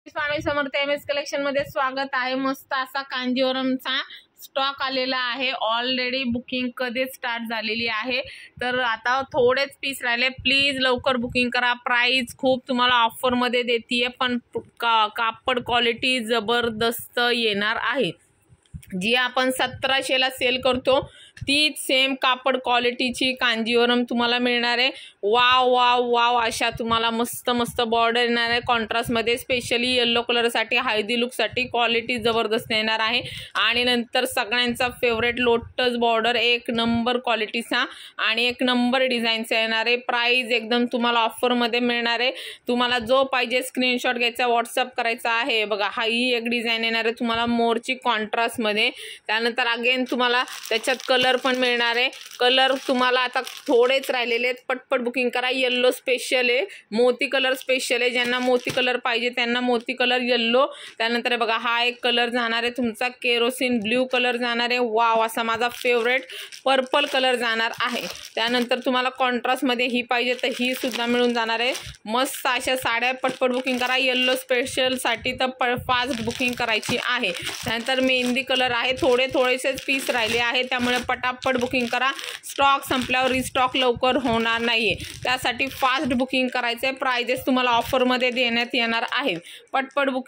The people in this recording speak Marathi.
स्वामी समर्थ एमएस कलेक्शन मध्ये स्वागत आहे। मस्त असा कांजीवरमचा स्टॉक आलेला आहे। ऑलरेडी बुकिंग कधीच स्टार्ट झालेली आहे, तर आता थोडेच पीस राहिले। प्लीज लवकर बुकिंग करा। प्राइस खूप तुम्हाला ऑफर मध्ये देतीये, पण कापड क्वालिटी जबरदस्त येणार आहे। जी आपण 1700 ला सेल करतो तीच सेम कापड क्वालिटीची कांजीवरम तुम्हाला मिळणार आहे। वाव वाव वाव अशा तुम्हाला मस्त मस्त बॉर्डर येणार आहे कॉन्ट्रास्ट मध्ये। स्पेशली येलो कलर साठी हळदी लुक साठी क्वालिटी जबरदस्त येणार आहे। आणि नंतर सगळ्यांचा फेवरेट लोटस बॉर्डर एक नंबर क्वालिटीचा आणि एक नंबर डिझाईनचा येणार आहे। प्राइस एकदम तुम्हाला ऑफर मध्ये मिळणार आहे। तुम्हाला जो पाहिजे स्क्रीनशॉट घ्यायचा, व्हॉट्सअप करायचा आहे। बघा ही एक डिझाईन येणार आहे तुम्हाला मोरची कॉन्ट्रास्ट मध्ये। त्यानंतर अगेन तुम्हाला त्याच्यात कलर पण मिळणार आहे। कलर तुम्हाला आता थोडेच राहिलेले आहेत, पटपट बुकिंग करा। येलो स्पेशल आहे, मोती कलर स्पेशल आहे। ज्यांना मोती कलर पाहिजे त्यांना मोती कलर येलो। त्यानंतर बघा हा एक कलर जाणार आहे तुमचा केरोसिन ब्ल्यू कलर जाणार आहे। वाव असा माझा फेवरेट पर्पल कलर जाणार आहे। त्यानंतर तुम्हाला कॉन्ट्रास्ट मध्ये ही पाहिजे तर ही सुद्धा मिळून जाणार आहे। मस्त अशा साड्या पटपट बुकिंग करा। येलो स्पेशल साठी तर फास्ट बुकिंग करायची आहे। त्यानंतर मेहंदी कलर आहे, थोडेसेच पीस राहिले आहे, त्यामुळे पटापट बुकिंग करा। स्टॉक संपल्यावर रिस्टॉक लवकर होणार नाहीये, त्यासाठी फास्ट बुकिंग करायचे। प्राइजेस तुम्हाला ऑफर मध्ये देण्यात येणार आहे। पटपट बुकिंग